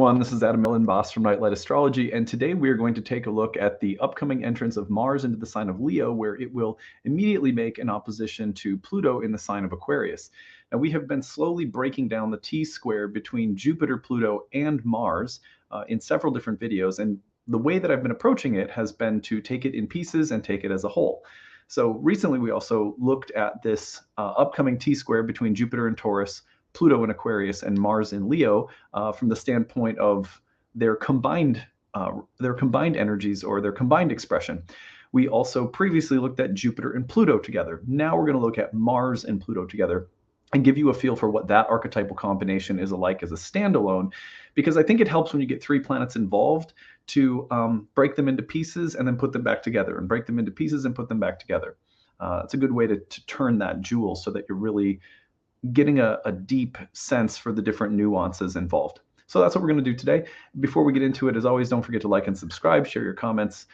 everyone, this is Elenbaas from Nightlight Astrology, and today we are going to take a look at the upcoming entrance of Mars into the sign of Leo, where it will immediately make an opposition to Pluto in the sign of Aquarius. Now, we have been slowly breaking down the T-square between Jupiter, Pluto, and Mars in several different videos, and the way that I've been approaching it has been to take it in pieces and take it as a whole. So recently we also looked at this upcoming T-square between Jupiter and Taurus, Pluto in Aquarius, and Mars in Leo from the standpoint of their combined energies or their combined expression. We also previously looked at Jupiter and Pluto together. Now we're going to look at Mars and Pluto together and give you a feel for what that archetypal combination is like as a standalone, because I think it helps when you get three planets involved to break them into pieces and then put them back together, and break them into pieces and put them back together. It's a good way to turn that jewel so that you're really getting a deep sense for the different nuances involved. So that's what we're going to do today. Before we get into it, as always, don't forget to like and subscribe, share your comments.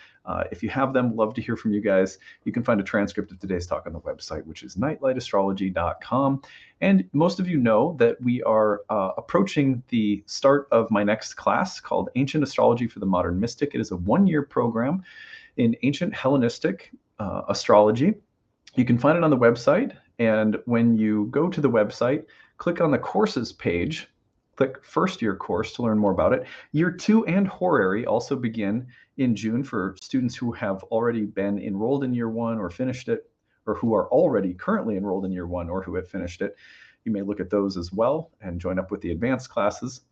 If you have them, love to hear from you guys. You can find a transcript of today's talk on the website, which is nightlightastrology.com. And most of you know that we are approaching the start of my next class called Ancient Astrology for the Modern Mystic. It is a one-year program in ancient Hellenistic astrology. You can find it on the website. And when you go to the website, click on the courses page, click first year course to learn more about it. Year 2 and horary also begin in June for students who have already been enrolled in year 1 or finished it, or who are already currently enrolled in year 1 or who have finished it. You may look at those as well and join up with the advanced classes.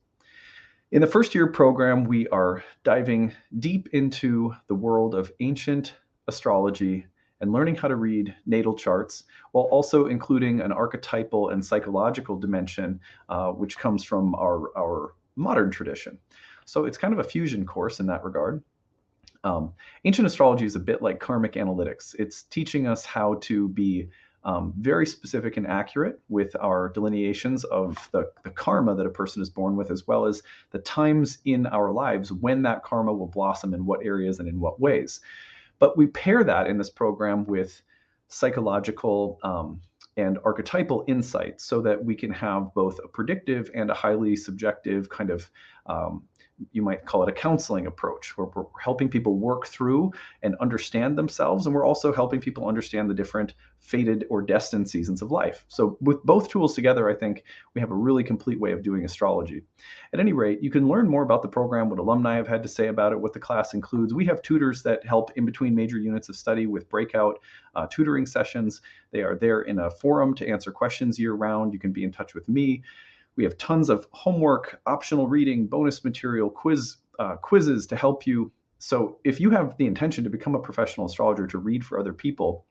In the first year program, we are diving deep into the world of ancient astrology and learning how to read natal charts, while also including an archetypal and psychological dimension, which comes from our modern tradition. So it's kind of a fusion course in that regard. Ancient astrology is a bit like karmic analytics. It's teaching us how to be very specific and accurate with our delineations of the karma that a person is born with, as well as the times in our lives when that karma will blossom, in what areas and in what ways. But we pair that in this program with psychological and archetypal insights so that we can have both a predictive and a highly subjective kind of, you might call it a counseling approach, where we're helping people work through and understand themselves. And we're also helping people understand the different fated or destined seasons of life. So with both tools together, I think we have a really complete way of doing astrology. At any rate, you can learn more about the program, what alumni have had to say about it, what the class includes. We have tutors that help in between major units of study with breakout tutoring sessions. They are there in a forum to answer questions year round. You can be in touch with me. We have tons of homework, optional reading, bonus material, quizzes to help you. So if you have the intention to become a professional astrologer, to read for other people,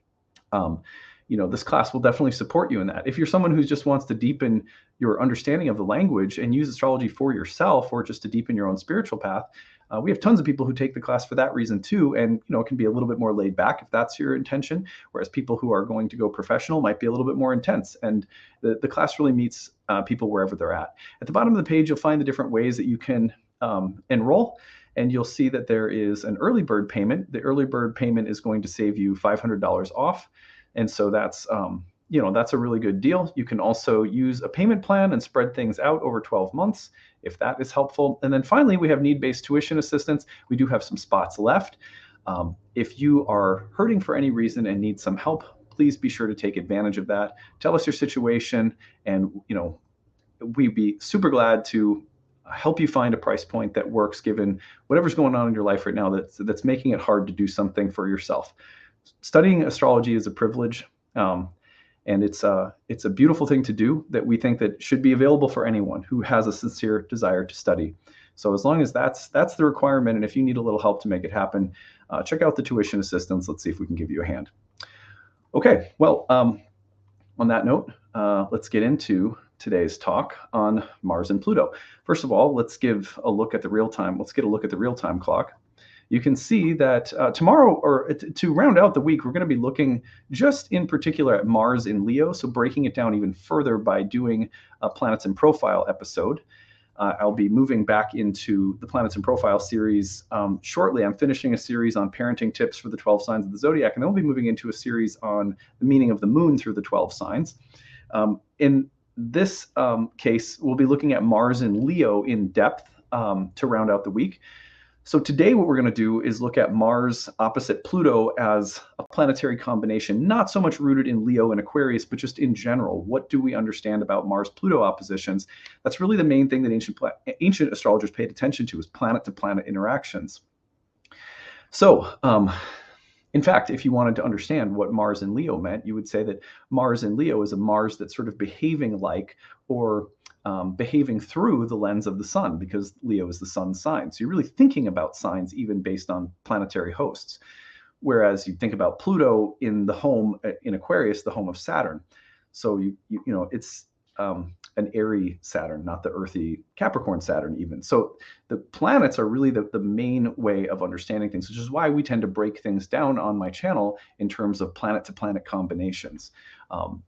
this class will definitely support you in that. If you're someone who just wants to deepen your understanding of the language and use astrology for yourself, or just to deepen your own spiritual path, we have tons of people who take the class for that reason too. And it can be a little bit more laid back if that's your intention, whereas people who are going to go professional might be a little bit more intense. And the class really meets people wherever they're at. At the bottom of the page, you'll find the different ways that you can enroll. And you'll see that there is an early bird payment. The early bird payment is going to save you $500 off. And so that's a really good deal. You can also use a payment plan and spread things out over 12 months if that is helpful. And then finally, we have need-based tuition assistance. We do have some spots left. If you are hurting for any reason and need some help, please be sure to take advantage of that. Tell us your situation, and we'd be super glad to help you find a price point that works given whatever's going on in your life right now that's making it hard to do something for yourself. Studying astrology is a privilege, and it's a beautiful thing to do that we think that should be available for anyone who has a sincere desire to study. So as long as that's the requirement, and if you need a little help to make it happen, check out the tuition assistance. Let's see if we can give you a hand. Okay, well, on that note, let's get into today's talk on Mars and Pluto. First of all, let's give a look at the real time. Let's get a look at the real-time clock. You can see that tomorrow, or to round out the week, we're going to be looking just in particular at Mars in Leo, so breaking it down even further by doing a Planets in Profile episode. I'll be moving back into the Planets in Profile series shortly. I'm finishing a series on parenting tips for the 12 signs of the zodiac, and then we'll be moving into a series on the meaning of the moon through the 12 signs. In this case, we'll be looking at Mars in Leo in depth to round out the week. So today what we're going to do is look at Mars opposite Pluto as a planetary combination, not so much rooted in Leo and Aquarius, but just in general. What do we understand about Mars-Pluto oppositions? That's really the main thing that ancient astrologers paid attention to, is planet-to-planet interactions. So, in fact, if you wanted to understand what Mars in Leo meant, you would say that Mars in Leo is a Mars that's sort of behaving like, or behaving through the lens of the sun, because Leo is the sun's sign. So you're really thinking about signs even based on planetary hosts. Whereas you think about Pluto in the home in Aquarius, the home of Saturn. So you know, it's an airy Saturn, not the earthy Capricorn Saturn even. So the planets are really the main way of understanding things, which is why we tend to break things down on my channel in terms of planet-to-planet combinations.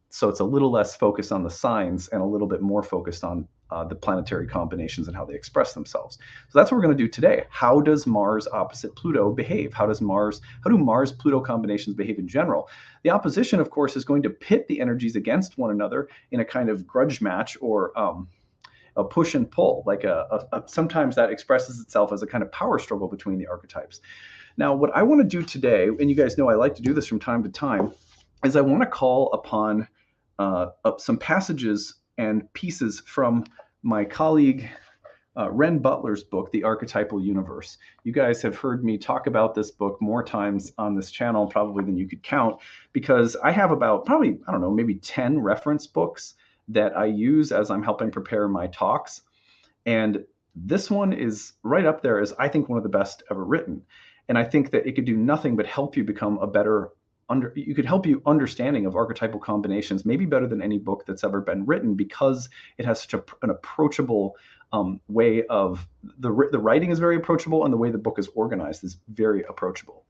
So it's a little less focused on the signs and a little bit more focused on the planetary combinations and how they express themselves. So that's what we're going to do today. How does Mars opposite Pluto behave? How do Mars-Pluto combinations behave in general? The opposition, of course, is going to pit the energies against one another in a kind of grudge match, or a push and pull. Like sometimes that expresses itself as a kind of power struggle between the archetypes. Now, what I want to do today, and you guys know I like to do this from time to time, is I want to call upon some passages and pieces from my colleague Ren Butler's book, The Archetypal Universe. You guys have heard me talk about this book more times on this channel probably than you could count, because I have about probably, I don't know, maybe 10 reference books that I use as I'm helping prepare my talks. And this one is right up there as, I think, one of the best ever written. And I think that it could do nothing but help you become a better understanding of archetypal combinations, maybe better than any book that's ever been written, because it has such an approachable way of, the writing is very approachable, and the way the book is organized is very approachable.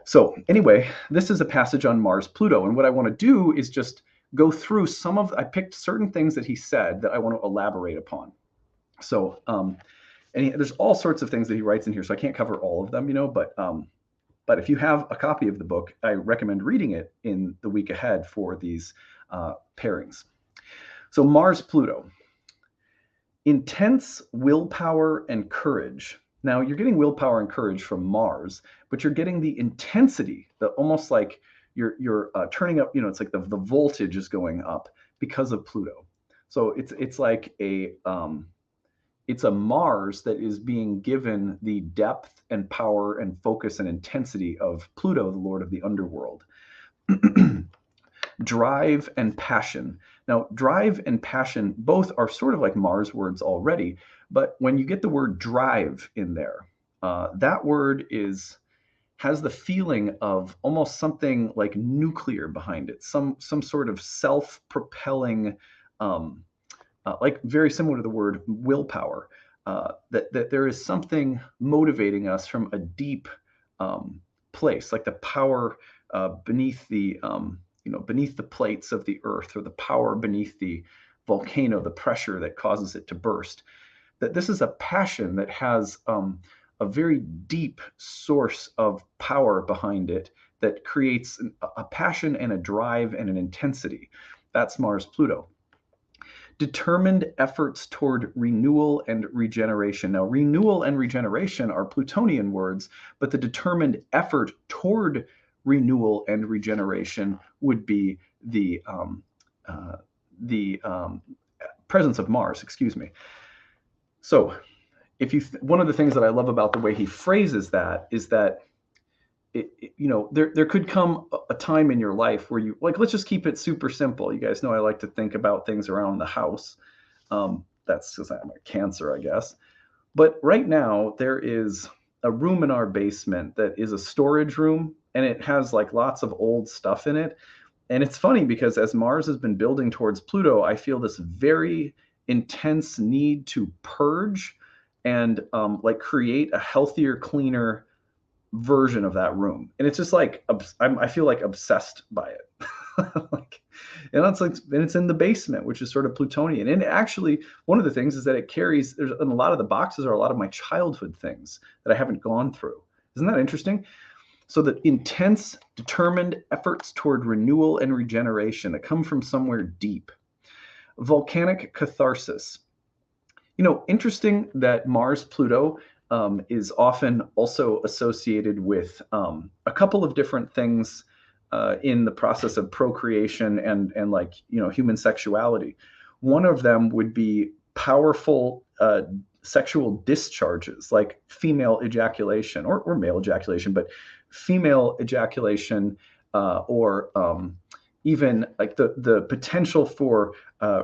So anyway, this is a passage on Mars-Pluto, and what I want to do is just go through I picked certain things that he said that I want to elaborate upon. So, there's all sorts of things that he writes in here, so I can't cover all of them, you know, but if you have a copy of the book, I recommend reading it in the week ahead for these pairings. So Mars-Pluto. Intense willpower and courage. Now, you're getting willpower and courage from Mars, but you're getting the intensity, almost like you're turning up, you know, it's like the voltage is going up because of Pluto. So it's like it's a Mars that is being given the depth and power and focus and intensity of Pluto, the Lord of the underworld. Drive and passion. Now, drive and passion both are sort of like Mars words already, but when you get the word drive in there, that word has the feeling of almost something like nuclear behind it, some sort of self-propelling, like very similar to the word willpower, that there is something motivating us from a deep place, like the power beneath the beneath the plates of the earth, or the power beneath the volcano, the pressure that causes it to burst. That this is a passion that has a very deep source of power behind it that creates a passion and a drive and an intensity. That's Mars-Pluto. Determined efforts toward renewal and regeneration. Now, renewal and regeneration are Plutonian words, but the determined effort toward renewal and regeneration would be the presence of Mars, excuse me. So one of the things that I love about the way he phrases that is that there could come a time in your life where you, like, let's just keep it super simple. You guys know I like to think about things around the house. That's because I'm a Cancer, I guess. But right now there is a room in our basement that is a storage room, and it has like lots of old stuff in it. And it's funny because as Mars has been building towards Pluto, I feel this very intense need to purge and like create a healthier, cleaner version of that room. And it's just like I feel like obsessed by it. And it's in the basement, which is sort of Plutonian. And actually, one of the things is that it carries, and a lot of the boxes are a lot of my childhood things that I haven't gone through. Isn't that interesting? So the intense, determined efforts toward renewal and regeneration that come from somewhere deep. Volcanic catharsis. Interesting that Mars-Pluto is often also associated with a couple of different things in the process of procreation and like, human sexuality. One of them would be powerful sexual discharges, like female ejaculation or male ejaculation, but female ejaculation or even like the potential for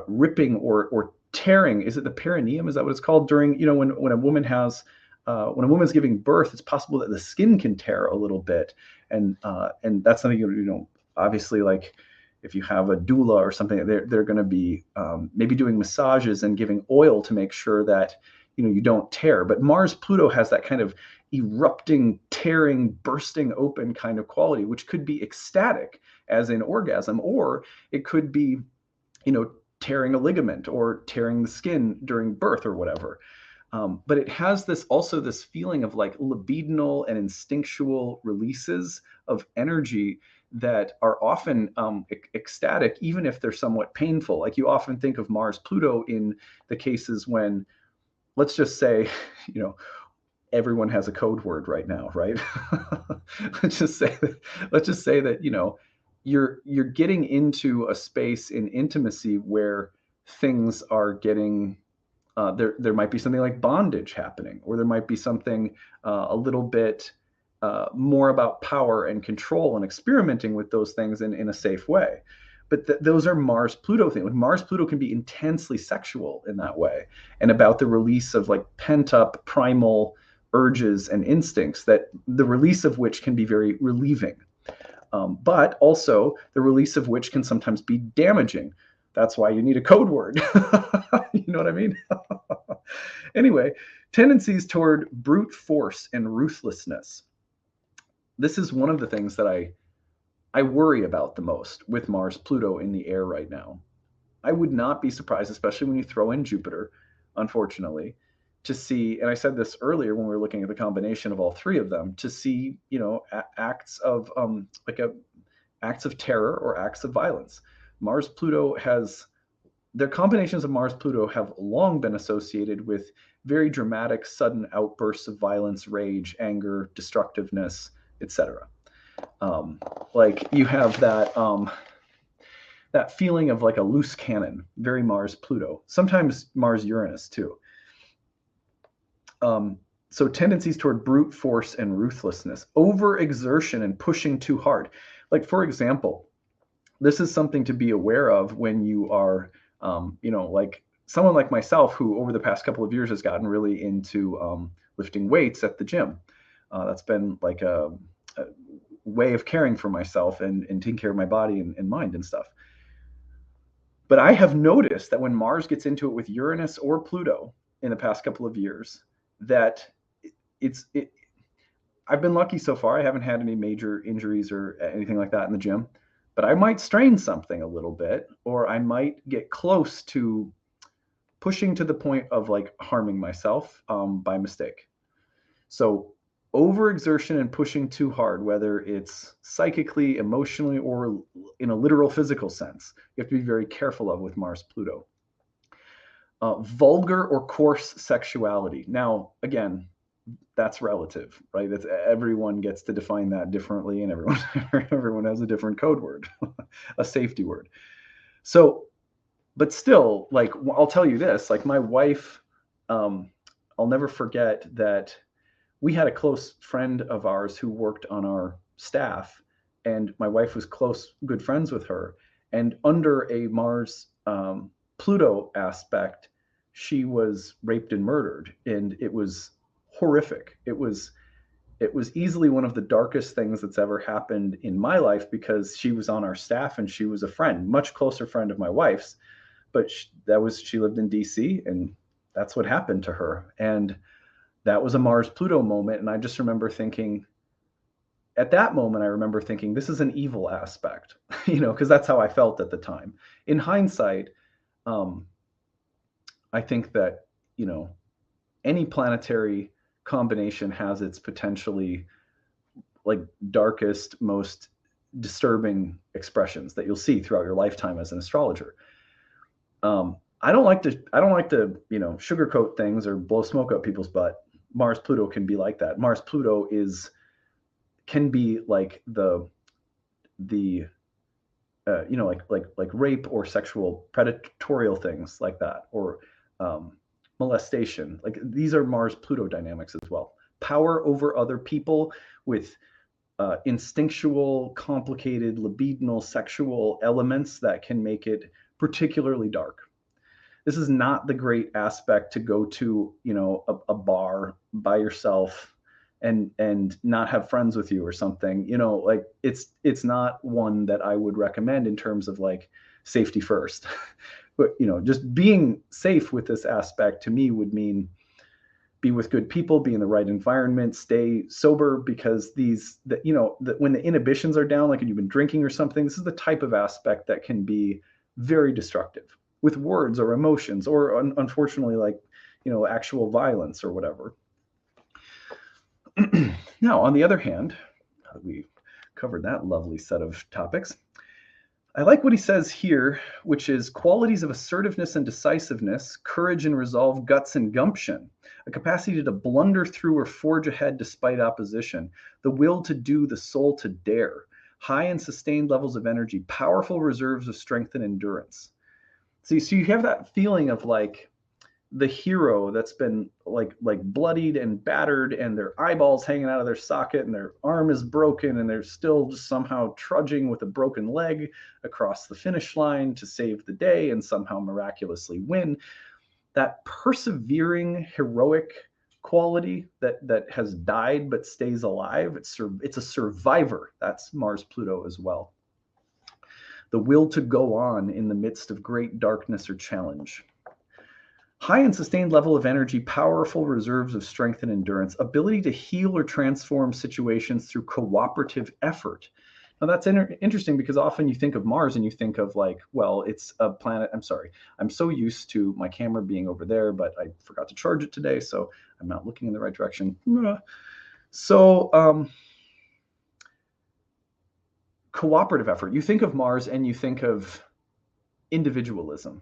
ripping or tearing. Is it the perineum? Is that what it's called? During, when a woman has when a woman's giving birth, it's possible that the skin can tear a little bit, and that's something, obviously, like if you have a doula or something, they're going to be maybe doing massages and giving oil to make sure that you don't tear. But Mars-Pluto has that kind of erupting, tearing, bursting open kind of quality, which could be ecstatic, as in orgasm, or it could be, tearing a ligament or tearing the skin during birth or whatever. But it has this feeling of like libidinal and instinctual releases of energy that are often ecstatic, even if they're somewhat painful. Like you often think of Mars-Pluto in the cases when, let's just say, everyone has a code word right now, right? let's just say that you're getting into a space in intimacy where things are getting there might be something like bondage happening, or there might be something a little bit more about power and control and experimenting with those things in a safe way. But those are Mars-Pluto things. Like Mars-Pluto can be intensely sexual in that way, and about the release of like pent-up primal urges and instincts, that the release of which can be very relieving, but also the release of which can sometimes be damaging. That's why you need a code word. You know what I mean? Anyway, tendencies toward brute force and ruthlessness. This is one of the things that I worry about the most with Mars-Pluto in the air right now. I would not be surprised, especially when you throw in Jupiter, unfortunately, to see, and I said this earlier when we were looking at the combination of all three of them, to see, acts of acts of terror or acts of violence. Mars-Pluto their combinations of Mars-Pluto have long been associated with very dramatic, sudden outbursts of violence, rage, anger, destructiveness, etc. Like you have that feeling of like a loose cannon, very Mars-Pluto. Sometimes Mars-Uranus too. So tendencies toward brute force and ruthlessness, overexertion and pushing too hard. Like, for example, this is something to be aware of when you are, like someone like myself, who over the past couple of years has gotten really into lifting weights at the gym. That's been like a way of caring for myself and taking care of my body and mind and stuff. But I have noticed that when Mars gets into it with Uranus or Pluto in the past couple of years, that I've been lucky so far. I haven't had any major injuries or anything like that in the gym, but I might strain something a little bit, or I might get close to pushing to the point of like harming myself by mistake. So overexertion and pushing too hard, whether it's psychically, emotionally, or in a literal physical sense, you have to be very careful of with Mars-Pluto. Vulgar or coarse sexuality. Now, again, that's relative, right? That's, everyone gets to define that differently, and everyone has a different code word, a safety word. So, but still, like, I'll tell you this, like my wife, I'll never forget that we had a close friend of ours who worked on our staff, and my wife was good friends with her. And under a Mars Pluto aspect, she was raped and murdered, and it was horrific. It was easily one of the darkest things that's ever happened in my life, because she was on our staff and she was a friend, much closer friend of my wife's. But she lived in DC, and that's what happened to her. And that was a Mars-Pluto moment. And I just remember thinking, at that moment, I remember thinking, this is an evil aspect, because that's how I felt at the time. In hindsight, I think that, any planetary combination has its potentially like darkest, most disturbing expressions that you'll see throughout your lifetime as an astrologer. I don't like to, you know, sugarcoat things or blow smoke up people's butt. Mars-Pluto can be like that. Mars-Pluto can be like the you know, like rape or sexual predatorial things like that, or molestation. Like these are Mars-Pluto dynamics as well. Power over other people with instinctual, complicated, libidinal, sexual elements that can make it particularly dark. This is not the great aspect to go to, you know, a bar by yourself and not have friends with you or something. You know, like it's not one that I would recommend in terms of like safety first. But you know, just being safe with this aspect to me would mean be with good people, be in the right environment, stay sober, because you know, when the inhibitions are down, like you've been drinking or something, this is the type of aspect that can be very destructive with words or emotions, or unfortunately, like, you know, actual violence or whatever. Now, on the other hand, we covered that lovely set of topics. I like what he says here, which is qualities of assertiveness and decisiveness, courage and resolve, guts and gumption, a capacity to blunder through or forge ahead despite opposition, the will to do, the soul to dare, high and sustained levels of energy, powerful reserves of strength and endurance. See, so you have that feeling of like the hero that's been like bloodied and battered, and their eyeballs hanging out of their socket, and their arm is broken, and they're still just somehow trudging with a broken leg across the finish line to save the day and somehow miraculously win. That persevering, heroic quality that has died but stays alive. It's a survivor. That's Mars-Pluto as well. The will to go on in the midst of great darkness or challenge. High and sustained level of energy, powerful reserves of strength and endurance, ability to heal or transform situations through cooperative effort. Now that's interesting, because often you think of Mars and you think of like, well, it's a planet. I'm sorry. I'm so used to my camera being over there, but I forgot to charge it today, so I'm not looking in the right direction. So cooperative effort. You think of Mars and you think of individualism.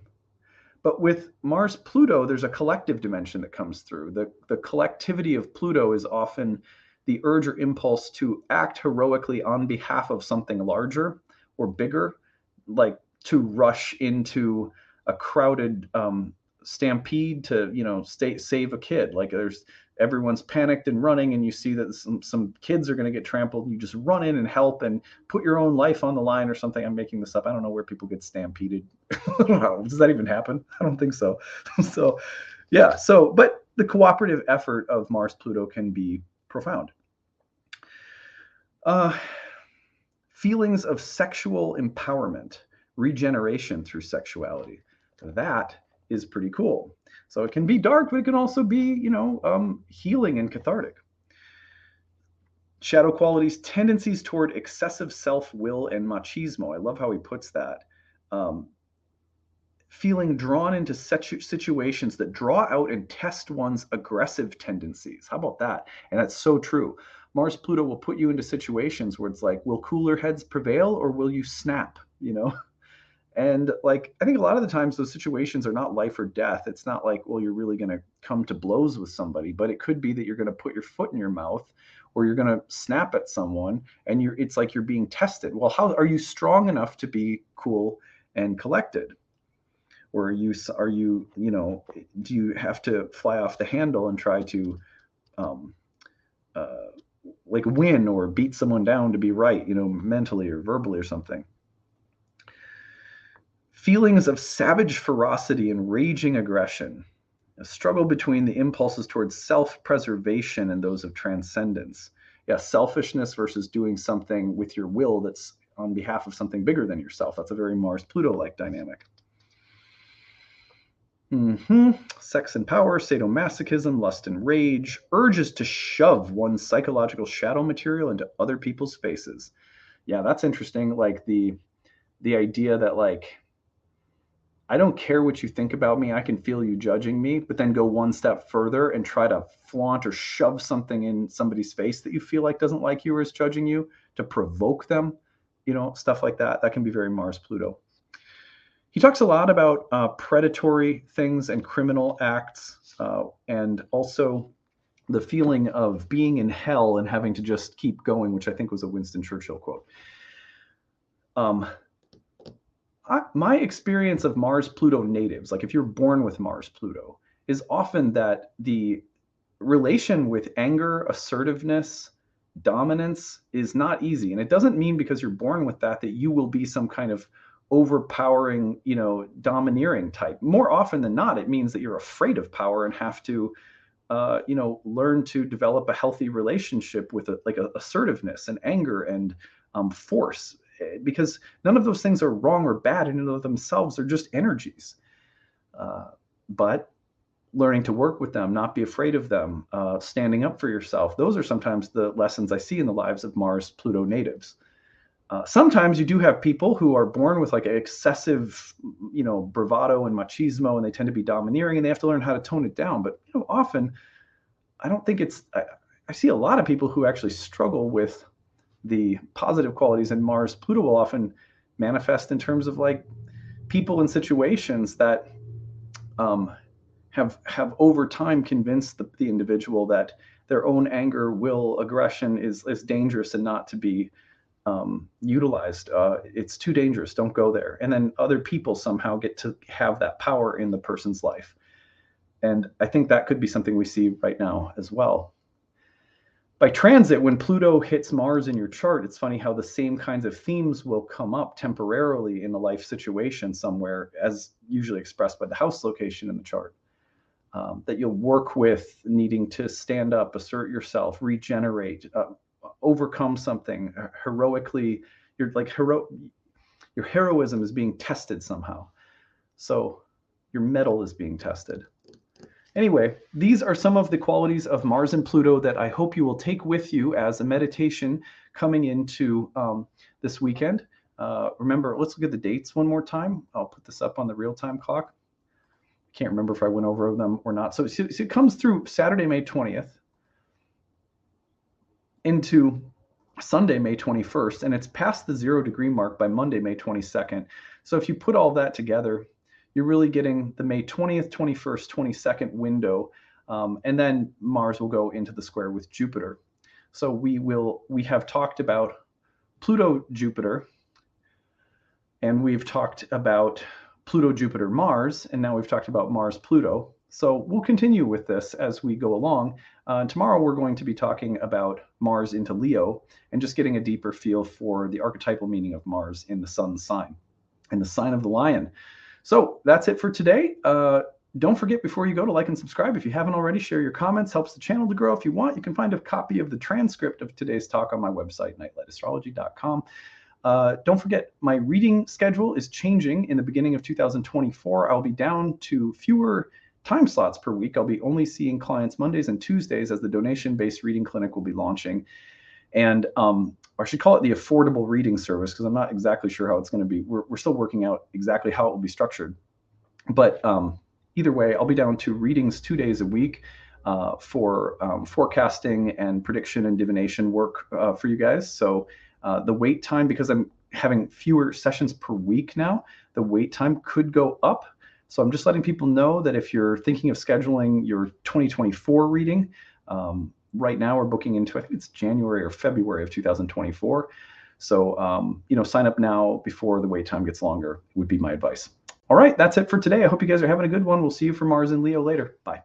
But with Mars-Pluto, there's a collective dimension that comes through. The collectivity of Pluto is often the urge or impulse to act heroically on behalf of something larger or bigger, like to rush into a crowded stampede to, you know, save a kid. Like everyone's panicked and running, and you see that some kids are going to get trampled. You just run in and help and put your own life on the line or something. I'm making this up. I don't know where people get stampeded. Does that even happen? I don't think so. So yeah. So, but the cooperative effort of Mars-Pluto can be profound. Feelings of sexual empowerment, regeneration through sexuality. That is pretty cool. So it can be dark, but it can also be, you know, healing and cathartic. Shadow qualities, tendencies toward excessive self-will and machismo. I love how he puts that. Feeling drawn into situations that draw out and test one's aggressive tendencies. How about that? And that's so true. Mars-Pluto will put you into situations where it's like, will cooler heads prevail or will you snap, you know? And like, I think a lot of the times those situations are not life or death. It's not like, well, you're really going to come to blows with somebody, but it could be that you're going to put your foot in your mouth, or you're going to snap at someone, and it's like you're being tested. Well, how are you strong enough to be cool and collected? Or are you, you know, do you have to fly off the handle and try to like win or beat someone down to be right, you know, mentally or verbally or something? Feelings of savage ferocity and raging aggression, a struggle between the impulses towards self-preservation and those of transcendence. Yeah, selfishness versus doing something with your will that's on behalf of something bigger than yourself. That's a very Mars-Pluto-like dynamic. Sex and power, sadomasochism, lust and rage, urges to shove one's psychological shadow material into other people's faces. Yeah, that's interesting. Like the idea that like, I don't care what you think about me. I can feel you judging me, but then go one step further and try to flaunt or shove something in somebody's face that you feel like doesn't like you or is judging you, to provoke them, you know, stuff like that. That can be very Mars-Pluto. He talks a lot about predatory things and criminal acts, and also the feeling of being in hell and having to just keep going, which I think was a Winston Churchill quote. My experience of Mars-Pluto natives, like if you're born with Mars-Pluto, is often that the relation with anger, assertiveness, dominance is not easy. And it doesn't mean because you're born with that you will be some kind of overpowering, domineering type. More often than not, it means that you're afraid of power and have to, learn to develop a healthy relationship with assertiveness and anger and force, because none of those things are wrong or bad in and of themselves. They're just energies. But learning to work with them, not be afraid of them, standing up for yourself. Those are sometimes the lessons I see in the lives of Mars-Pluto natives. Sometimes you do have people who are born with like an excessive, bravado and machismo, and they tend to be domineering, and they have to learn how to tone it down. But often, I don't think I see a lot of people who actually struggle with the positive qualities, and Mars-Pluto will often manifest in terms of like people and situations that have over time convinced the individual that their own anger, will, aggression is dangerous and not to be utilized. It's too dangerous. Don't go there. And then other people somehow get to have that power in the person's life. And I think that could be something we see right now as well. By transit, when Pluto hits Mars in your chart, it's funny how the same kinds of themes will come up temporarily in a life situation somewhere, as usually expressed by the house location in the chart. That you'll work with needing to stand up, assert yourself, regenerate, overcome something heroically. Your heroism is being tested somehow. So your mettle is being tested. Anyway, these are some of the qualities of Mars and Pluto that I hope you will take with you as a meditation coming into this weekend. Remember, let's look at the dates one more time. I'll put this up on the real-time clock. Can't remember if I went over them or not. So it comes through Saturday, May 20th into Sunday, May 21st, and it's past the 0-degree mark by Monday, May 22nd. So if you put all that together, you're really getting the May 20th, 21st, 22nd window, and then Mars will go into the square with Jupiter. So we have talked about Pluto, Jupiter, and we've talked about Pluto, Jupiter, Mars, and now we've talked about Mars, Pluto. So we'll continue with this as we go along. Tomorrow we're going to be talking about Mars into Leo and just getting a deeper feel for the archetypal meaning of Mars in the sun's sign, in the sign of the lion. So that's it for today. Don't forget, before you go, to like and subscribe. If you haven't already, share your comments. Helps the channel to grow. If you want, you can find a copy of the transcript of today's talk on my website, nightlightastrology.com. Don't forget, my reading schedule is changing in the beginning of 2024. I'll be down to fewer time slots per week. I'll be only seeing clients Mondays and Tuesdays, as the donation-based reading clinic will be launching. And I should call it the affordable reading service, because I'm not exactly sure how it's going to be. We're still working out exactly how it will be structured. But either way, I'll be down to readings 2 days a week for forecasting and prediction and divination work for you guys. So the wait time, because I'm having fewer sessions per week now, the wait time could go up. So I'm just letting people know that if you're thinking of scheduling your 2024 reading, right now we're booking into, I think it's January or February of 2024. So, sign up now before the wait time gets longer would be my advice. All right, that's it for today. I hope you guys are having a good one. We'll see you for Mars and Leo later. Bye.